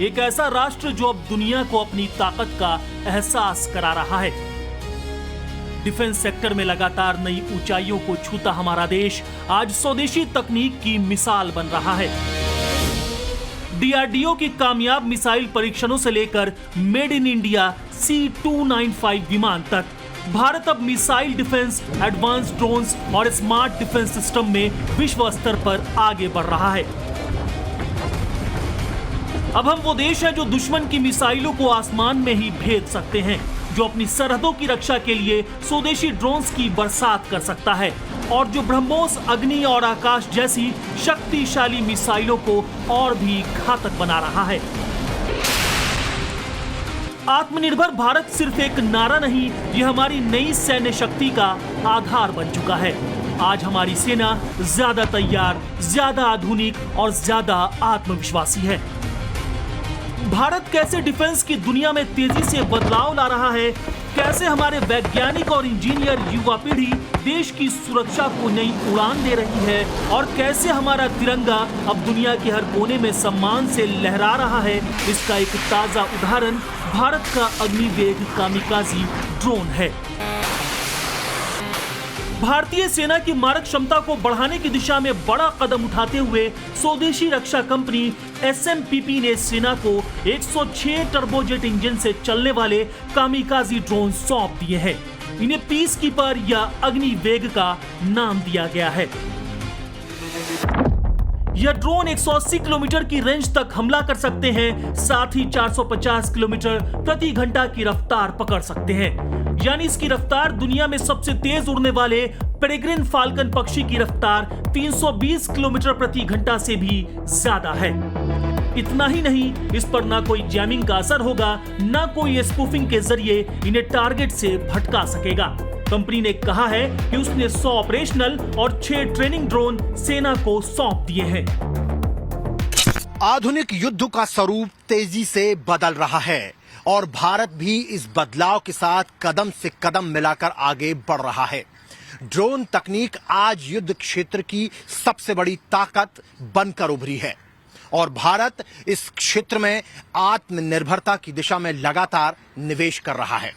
एक ऐसा राष्ट्र जो अब दुनिया को अपनी ताकत का एहसास करा रहा है। डिफेंस सेक्टर में लगातार नई ऊंचाइयों को छूता हमारा देश आज स्वदेशी तकनीक की मिसाल बन रहा है। डीआरडीओ की कामयाब मिसाइल परीक्षणों से लेकर मेड इन इंडिया C295 विमान तक भारत अब मिसाइल डिफेंस, एडवांस ड्रोन्स और स्मार्ट डिफेंस सिस्टम में विश्व स्तर पर आगे बढ़ रहा है। अब हम वो देश है जो दुश्मन की मिसाइलों को आसमान में ही भेद सकते हैं, जो अपनी सरहदों की रक्षा के लिए स्वदेशी ड्रोन्स की बरसात कर सकता है और जो ब्रह्मोस, अग्नि और आकाश जैसी शक्तिशाली मिसाइलों को और भी घातक बना रहा है। आत्मनिर्भर भारत सिर्फ एक नारा नहीं, ये हमारी नई सैन्य शक्ति का आधार बन चुका है। आज हमारी सेना ज्यादा तैयार, ज्यादा आधुनिक और ज्यादा आत्मविश्वासी है। भारत कैसे डिफेंस की दुनिया में तेजी से बदलाव ला रहा है, कैसे हमारे वैज्ञानिक और इंजीनियर युवा पीढ़ी देश की सुरक्षा को नई उड़ान दे रही है और कैसे हमारा तिरंगा अब दुनिया के हर कोने में सम्मान से लहरा रहा है, इसका एक ताजा उदाहरण भारत का अग्निवेग कामिकाज़ी ड्रोन है। भारतीय सेना की मारक क्षमता को बढ़ाने की दिशा में बड़ा कदम उठाते हुए स्वदेशी रक्षा कंपनी SMPP ने सेना को 106 टर्बोजेट इंजन से चलने वाले कामिकाज़ी ड्रोन सौंप दिए हैं। इन्हें पीस कीपर या अग्निवेग का नाम दिया गया है। यह ड्रोन 180 किलोमीटर की रेंज तक हमला कर सकते हैं, साथ ही 450 किलोमीटर प्रति घंटा की रफ्तार पकड़ सकते हैं। यानी इसकी रफ्तार दुनिया में सबसे तेज उड़ने वाले पेरेग्रिन फाल्कन पक्षी की रफ्तार 320 किलोमीटर प्रति घंटा से भी ज्यादा है। इतना ही नहीं, इस पर ना कोई जैमिंग का असर होगा, ना कोई स्पूफिंग के जरिए इन्हें टारगेट से भटका सकेगा। कंपनी ने कहा है कि उसने 100 ऑपरेशनल और 6 ट्रेनिंग ड्रोन सेना को सौंप दिए हैं। आधुनिक युद्ध का स्वरूप तेजी से बदल रहा है और भारत भी इस बदलाव के साथ कदम से कदम मिलाकर आगे बढ़ रहा है। ड्रोन तकनीक आज युद्ध क्षेत्र की सबसे बड़ी ताकत बनकर उभरी है और भारत इस क्षेत्र में आत्मनिर्भरता की दिशा में लगातार निवेश कर रहा है।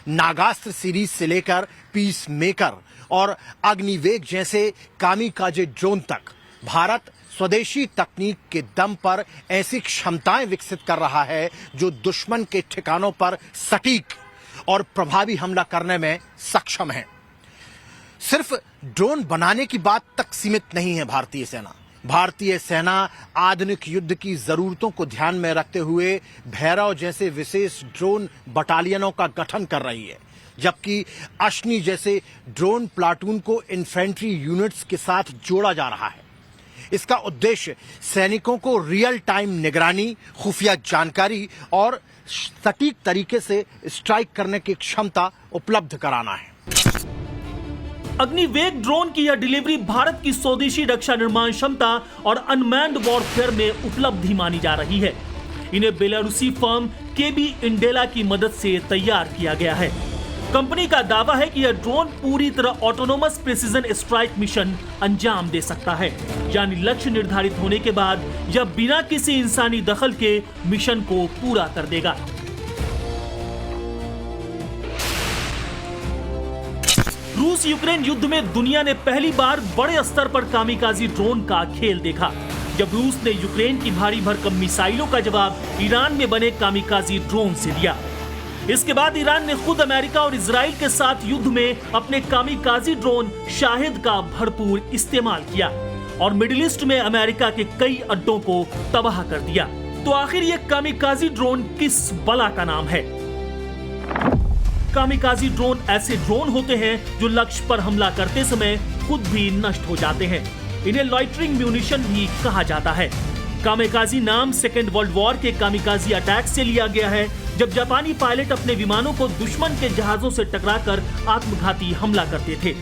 नागास्त्र सीरीज से लेकर पीस मेकर और अग्निवेग जैसे कामिकाज़े ड्रोन तक भारत स्वदेशी तकनीक के दम पर ऐसी क्षमताएं विकसित कर रहा है जो दुश्मन के ठिकानों पर सटीक और प्रभावी हमला करने में सक्षम है। सिर्फ ड्रोन बनाने की बात तक सीमित नहीं है भारतीय सेना। भारतीय सेना आधुनिक युद्ध की जरूरतों को ध्यान में रखते हुए भैरव जैसे विशेष ड्रोन बटालियनों का गठन कर रही है, जबकि अश्नि जैसे ड्रोन प्लाटून को इन्फेंट्री यूनिट्स के साथ जोड़ा जा रहा है। इसका उद्देश्य सैनिकों को रियल टाइम निगरानी, खुफिया जानकारी और सटीक तरीके से स्ट्राइक करने की क्षमता उपलब्ध कराना है। अग्निवेग ड्रोन की यह डिलीवरी भारत की स्वदेशी रक्षा निर्माण क्षमता और अनमैन्ड वॉरफेयर में उपलब्धि मानी जा रही है। इन्हें बेलारूसी फर्म KB इंडेला की मदद से तैयार किया गया है। कंपनी का दावा है कि यह ड्रोन पूरी तरह ऑटोनोमस प्रिसीजन स्ट्राइक मिशन अंजाम दे सकता है, यानी लक्ष्य निर्धारित होने के बाद यह बिना किसी इंसानी दखल के मिशन को पूरा कर देगा। रूस यूक्रेन युद्ध में दुनिया ने पहली बार बड़े स्तर पर कामिकाज़ी ड्रोन का खेल देखा, जब रूस ने यूक्रेन की भारी भरकम मिसाइलों का जवाब ईरान में बने कामिकाज़ी ड्रोन से दिया। इसके बाद ईरान ने खुद अमेरिका और इजराइल के साथ युद्ध में अपने कामिकाज़ी ड्रोन शाहिद का भरपूर इस्तेमाल किया और मिडिल ईस्ट में अमेरिका के कई अड्डों को तबाह कर दिया। तो आखिर ये कामिकाज़ी ड्रोन किस बला का नाम है? कामिकाज़ी ड्रोन ऐसे ड्रोन होते हैं जो लक्ष्य पर हमला करते समय खुद भी नष्ट हो जाते हैं। इन्हें लॉइटरिंग म्यूनिशन भी कहा जाता है। कामिकाज़ी नाम सेकेंड वर्ल्ड वॉर के कामिकाज़ी अटैक से लिया गया है, जब जापानी पायलट अपने विमानों को दुश्मन के जहाजों से टकराकर आत्मघाती हमला करते थे।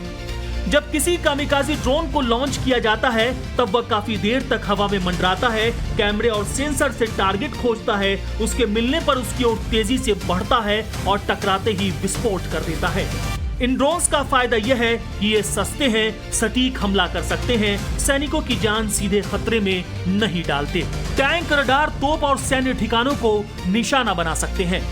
जब किसी कामिकाज़ी ड्रोन को लॉन्च किया जाता है तब वह काफी देर तक हवा में मंडराता है, कैमरे और सेंसर से टारगेट खोजता है, उसके मिलने पर उसकी ओर तेजी से बढ़ता है और टकराते ही विस्फोट कर देता है। इन ड्रोन्स का फायदा यह है कि ये सस्ते हैं, सटीक हमला कर सकते हैं, सैनिकों की जान सीधे खतरे में नहीं डालते। टैंक, रडार, तोप और सैन्य ठिकानों को निशाना बना सकते हैं।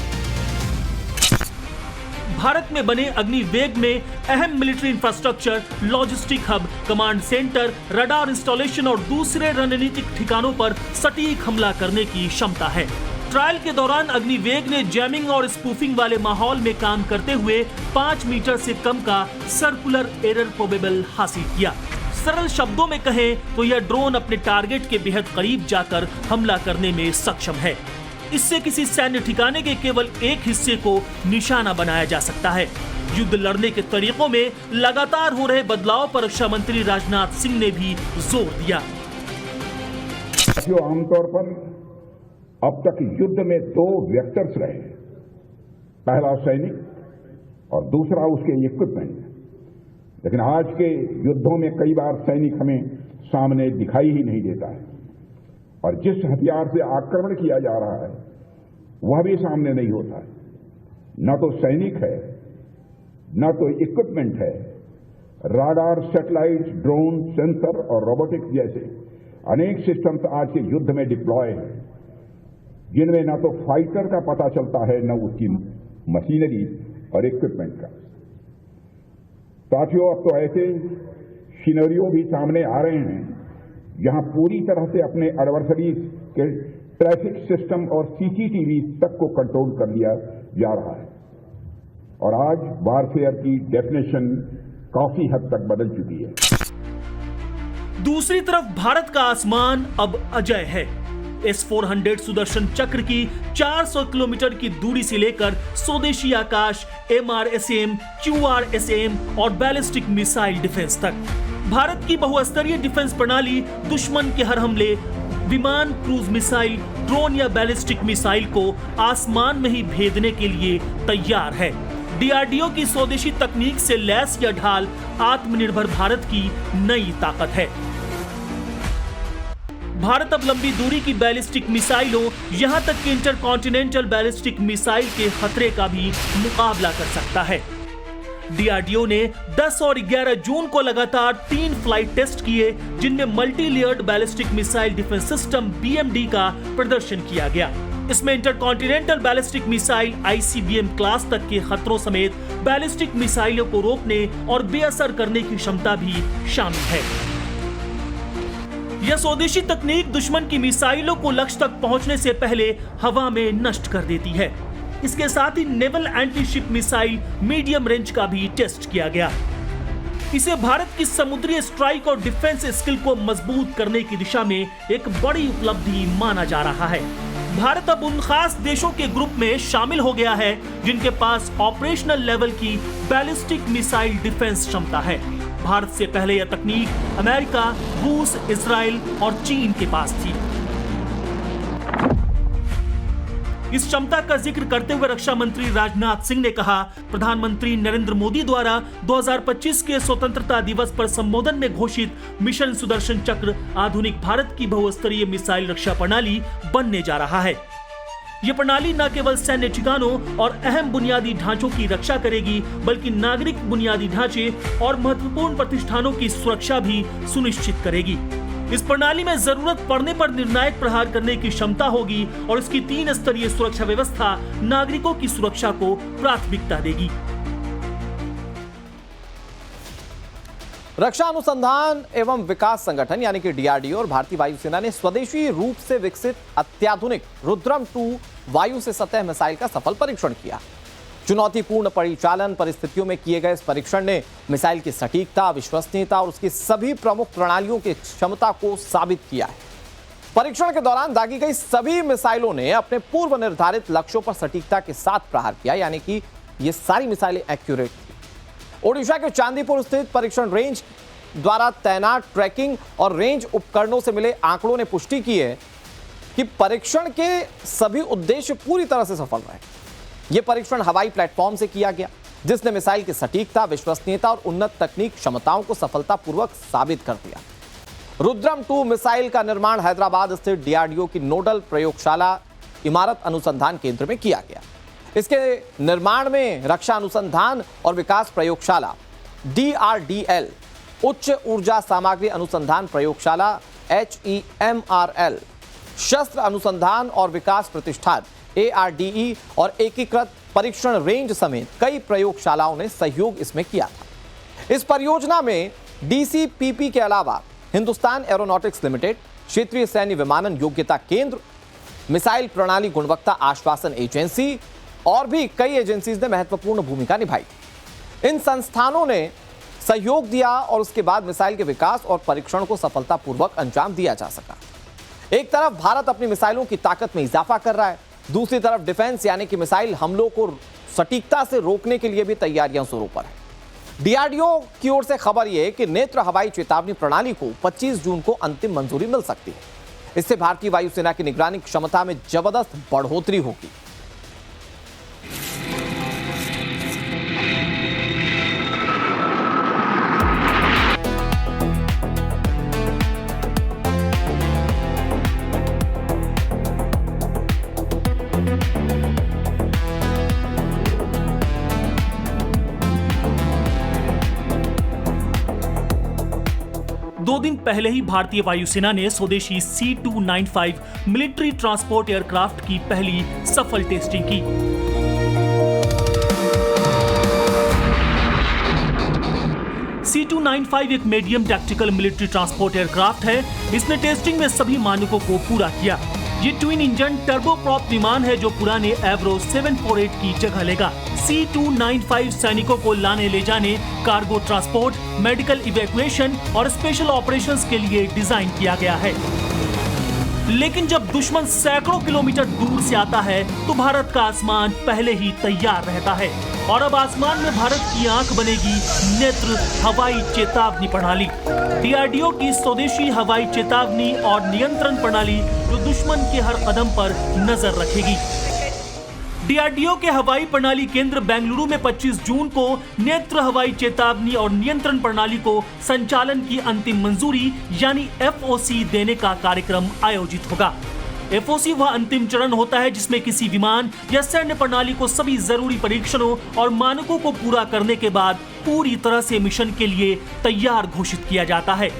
भारत में बने अग्निवेग में अहम military infrastructure, logistic hub, command centre, radar installation और दूसरे रणनीतिक ठिकानों पर सटीक हमला करने की क्षमता है। ट्रायल के दौरान अग्निवेग ने जैमिंग और स्पूफिंग वाले माहौल में काम करते हुए 5 मीटर से कम का सर्कुलर एरर प्रोबेबल हासिल किया। सरल शब्दों में कहें तो यह ड्रोन अपने टारगेट के बेहद करीब जाकर हमला करने में सक्षम है। इससे किसी सैन्य ठिकाने के केवल एक हिस्से को निशाना बनाया जा सकता है। युद्ध लड़ने के तरीकों में लगातार हो रहे बदलाव पर रक्षा मंत्री राजनाथ सिंह ने भी जोर दिया। आमतौर पर अब तक युद्ध में 2 वेक्टर्स रहे, पहला सैनिक और दूसरा उसके इक्विपमेंट। लेकिन आज के युद्धों में कई बार सैनिक हमें सामने दिखाई ही नहीं देता है और जिस हथियार से आक्रमण किया जा रहा है वह भी सामने नहीं होता है। न तो सैनिक है, न तो इक्विपमेंट है। राडार, सैटेलाइट, ड्रोन, सेंसर और रोबोटिक्स जैसे अनेक सिस्टम्स आज के युद्ध में डिप्लॉय हैं, जिनमें न तो फाइटर का पता चलता है, न उसकी मशीनरी और इक्विपमेंट का। साथियों, अब तो ऐसे सिनेरियो भी सामने आ रहे हैं जहां पूरी तरह से अपने एडवर्सरीज के ट्रैफिक सिस्टम और सीसीटीवी तक को कंट्रोल कर लिया जा रहा है और आज वारफेयर की डेफिनेशन काफी हद तक बदल चुकी है। दूसरी तरफ भारत का आसमान अब अजय है। S-400 सुदर्शन चक्र की 400 किलोमीटर की दूरी से लेकर स्वदेशी आकाश, MRSAM, QRSAM और बैलिस्टिक मिसाइल डिफेंस तक भारत की बहुस्तरीय डिफेंस प्रणाली दुश्मन के हर हमले, विमान, क्रूज मिसाइल, ड्रोन या बैलिस्टिक मिसाइल को आसमान में ही भेदने के लिए तैयार है। DRDO की स्वदेशी तकनीक से लैस यह ढाल आत्मनिर्भर भारत की नई ताकत है। भारत अब लंबी दूरी की बैलिस्टिक मिसाइलों, यहां तक कि इंटरकॉन्टिनेंटल बैलिस्टिक मिसाइल के खतरे का भी मुकाबला कर सकता है। DRDO ने 10 और 11 जून को लगातार 3 फ्लाइट टेस्ट किए, जिनमें multi layered ballistic missile defence system BMD का प्रदर्शन किया गया। इसमें intercontinental ballistic missile ICBM class तक के खतरों समेत बैलिस्टिक मिसाइलों को रोकने और बेअसर करने की क्षमता भी शामिल है। यह स्वदेशी तकनीक दुश्मन की मिसाइलों को लक्ष्य तक पहुंचने से पहले हवा में नष्ट कर देती है। इसके साथ ही naval anti ship missile medium range का भी टेस्ट किया गया। इसे भारत की समुद्री स्ट्राइक और डिफेंस स्किल को मजबूत करने की दिशा में एक बड़ी उपलब्धि माना जा रहा है। भारत अब उन खास देशों के ग्रुप में शामिल हो गया है जिनके पास ऑपरेशनल लेवल की बैलिस्टिक मिसाइल डिफेंस क्षमता है। भारत से पहले यह तकनीक अमेरिका, रूस, इजराइल और चीन के पास थी। इस क्षमता का जिक्र करते हुए रक्षा मंत्री राजनाथ सिंह ने कहा, प्रधानमंत्री नरेंद्र मोदी द्वारा 2025 के स्वतंत्रता दिवस पर संबोधन में घोषित मिशन सुदर्शन चक्र आधुनिक भारत की बहुस्तरीय मिसाइल रक्षा प्रणाली बनने जा रहा है। ये प्रणाली न केवल सैन्य ठिकानों और अहम बुनियादी ढांचों की रक्षा करेगी, बल्कि नागरिक बुनियादी ढांचे और महत्वपूर्ण प्रतिष्ठानों की सुरक्षा भी सुनिश्चित करेगी। इस प्रणाली में जरूरत पड़ने पर निर्णायक प्रहार करने की क्षमता होगी और इसकी 3 स्तरीय सुरक्षा व्यवस्था नागरिकों की सुरक्षा को प्राथमिकता देगी। रक्षा अनुसंधान एवं विकास संगठन यानी कि DRDO और भारतीय वायुसेना ने स्वदेशी रूप से विकसित अत्याधुनिक रुद्रम 2 वायु से सतह मिसाइल का सफल परीक्षण किया। चुनौतीपूर्ण परिचालन परिस्थितियों में किए गए इस परीक्षण ने मिसाइल की सटीकता, विश्वसनीयता और उसकी सभी प्रमुख प्रणालियों की क्षमता को साबित किया है। परीक्षण के दौरान दागी गई सभी मिसाइलों ने अपने पूर्व निर्धारित लक्ष्यों पर सटीकता के साथ प्रहार किया, यानी कि ये सारी मिसाइलें एक्यूरेट थी। ओडिशा के चांदीपुर स्थित परीक्षण रेंज द्वारा तैनात ट्रैकिंग और रेंज उपकरणों से मिले आंकड़ों ने पुष्टि की है कि परीक्षण के सभी उद्देश्य पूरी तरह से सफल रहे। यह परीक्षण हवाई प्लेटफॉर्म से किया गया, जिसने मिसाइल की सटीकता, विश्वसनीयता और उन्नत तकनीक क्षमताओं को सफलतापूर्वक साबित कर दिया। रुद्रम 2 मिसाइल का निर्माण हैदराबाद स्थित DRDO की नोडल प्रयोगशाला इमारत अनुसंधान केंद्र में किया गया। इसके निर्माण में रक्षा अनुसंधान और विकास प्रयोगशाला DRDL, उच्च ऊर्जा सामग्री अनुसंधान प्रयोगशाला HEMRL, शस्त्र अनुसंधान और विकास प्रतिष्ठान ARDE और एकीकृत परीक्षण रेंज समेत कई प्रयोगशालाओं ने सहयोग इसमें किया था। इस परियोजना में DCPP के अलावा हिंदुस्तान एरोनॉटिक्स लिमिटेड, क्षेत्रीय सैन्य विमानन योग्यता केंद्र, मिसाइल प्रणाली गुणवत्ता आश्वासन एजेंसी और भी कई एजेंसीज ने महत्वपूर्ण भूमिका निभाई। इन संस्थानों ने सहयोग दिया और उसके बाद मिसाइल के विकास और परीक्षण को सफलतापूर्वक अंजाम दिया जा सका। एक तरफ भारत अपनी मिसाइलों की ताकत में इजाफा कर रहा है, दूसरी तरफ डिफेंस यानी कि मिसाइल हमलों को सटीकता से रोकने के लिए भी तैयारियां जोरों पर है। DRDO की ओर से खबर यह है कि नेत्र हवाई चेतावनी प्रणाली को 25 जून को अंतिम मंजूरी मिल सकती है। इससे भारतीय वायुसेना की निगरानी क्षमता में जबरदस्त बढ़ोतरी होगी। दो दिन पहले ही भारतीय वायुसेना ने स्वदेशी C295 मिलिट्री ट्रांसपोर्ट एयरक्राफ्ट की पहली सफल टेस्टिंग की। C295 एक medium tactical military transport aircraft है। इसने टेस्टिंग में सभी मानकों को पूरा किया। ये ट्विन इंजन टर्बोप्रॉप विमान है जो पुराने एवरो 748 की जगह लेगा। C295 सैनिकों को लाने ले जाने, कार्गो ट्रांसपोर्ट, मेडिकल इवैक्यूएशन और स्पेशल ऑपरेशंस के लिए डिजाइन किया गया है। लेकिन जब दुश्मन सैकड़ों किलोमीटर दूर से आता है तो भारत का आसमान पहले ही तैयार रहता है और अब आसमान में भारत की आंख बनेगी नेत्र हवाई चेतावनी प्रणाली। DRDO की स्वदेशी हवाई चेतावनी और नियंत्रण प्रणाली जो दुश्मन के हर कदम पर नजर रखेगी। DRDO के हवाई प्रणाली केंद्र बेंगलुरु में 25 जून को नेत्र हवाई चेतावनी और नियंत्रण प्रणाली को संचालन की अंतिम मंजूरी यानी FOC देने का कार्यक्रम आयोजित होगा। FOC वह अंतिम चरण होता है जिसमें किसी विमान या सैन्य प्रणाली को सभी जरूरी परीक्षणों और मानकों को पूरा करने के बाद पूरी तरह से मिशन के लिए तैयार घोषित किया जाता है।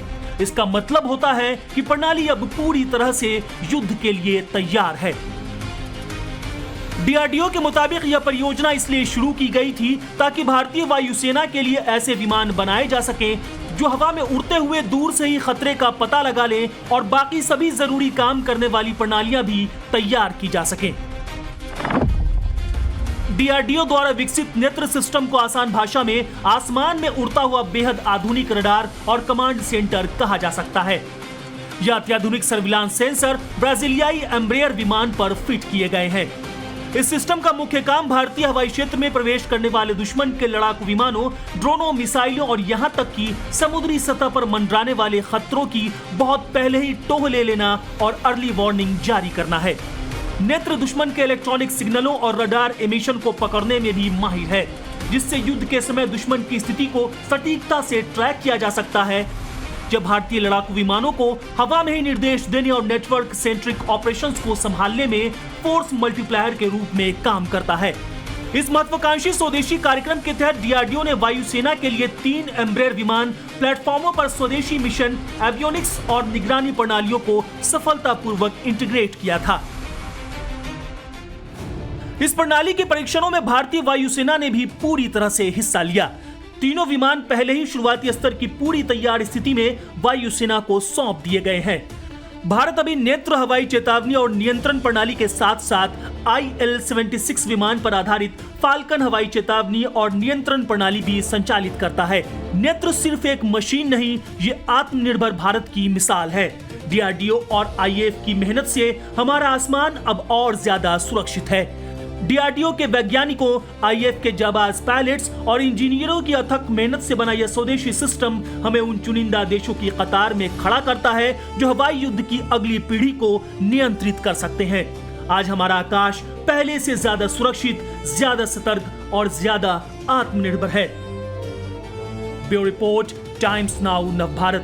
इसका मतलब होता है कि प्रणाली अब पूरी तरह से युद्ध के लिए तैयार है। DRDO के मुताबिक यह परियोजना इसलिए शुरू की गई थी ताकि भारतीय वायुसेना के लिए ऐसे विमान बनाए जा सकें जो हवा में उड़ते हुए दूर से ही खतरे का पता लगा लें और बाकी सभी जरूरी काम करने वाली प्रणालियां भी तैयार की जा सकें। DRDO द्वारा विकसित नेत्र सिस्टम को आसान भाषा में आसमान में उड़ता हुआ बेहद आधुनिक रडार और कमांड सेंटर कहा जा सकता है। यह अत्याधुनिक सर्विलांस सेंसर ब्राजीलियाई एम्ब्रेयर विमान पर फिट किए गए हैं। इस सिस्टम का मुख्य काम भारतीय हवाई क्षेत्र में प्रवेश करने वाले दुश्मन के लड़ाकू विमानों, ड्रोनों, मिसाइलों और यहां तक कि समुद्री सतह पर मंडराने वाले खतरों की बहुत पहले ही टोह ले लेना और अर्ली वार्निंग जारी करना है। नेत्र दुश्मन के इलेक्ट्रॉनिक सिग्नलों और रडार एमिशन को पकड़ने में भी माहिर है, जिससे युद्ध के समय दुश्मन की स्थिति को सटीकता से ट्रैक किया जा सकता है। जब भारतीय लड़ाकू विमानों को हवा में ही निर्देश देने और नेटवर्क सेंट्रिक ऑपरेशंस को संभालने में फोर्स मल्टीप्लायर के रूप में काम करता है। इस महत्वाकांक्षी स्वदेशी कार्यक्रम के तहत DRDO ने वायुसेना के लिए 3 एम्ब्रेयर विमान प्लेटफॉर्मों पर स्वदेशी मिशन, एवियोनिक्स और निगरानी प्रणालियों को सफलतापूर्वक इंटीग्रेट किया था। इस प्रणाली के परीक्षणों में भारतीय वायुसेना ने भी पूरी तरह से हिस्सा लिया। तीनों विमान पहले ही शुरुआती स्तर की पूरी तैयार स्थिति में वायुसेना को सौंप दिए गए हैं। भारत अभी नेत्र हवाई चेतावनी और नियंत्रण प्रणाली के साथ साथ IL-76 विमान पर आधारित फाल्कन हवाई चेतावनी और नियंत्रण प्रणाली भी संचालित करता है। नेत्र सिर्फ एक मशीन नहीं, ये आत्मनिर्भर भारत की मिसाल है। DRDO और IAF की मेहनत से हमारा आसमान अब और ज्यादा सुरक्षित है। DRDO के वैज्ञानिकों, IAF के जाबाज पायलट्स और इंजीनियरों की अथक मेहनत से बना यह स्वदेशी सिस्टम हमें उन चुनिंदा देशों की कतार में खड़ा करता है जो हवाई युद्ध की अगली पीढ़ी को नियंत्रित कर सकते हैं। आज हमारा आकाश पहले से ज्यादा सुरक्षित, ज्यादा सतर्क और ज्यादा आत्मनिर्भर है। Bureau report, times now Navbharat.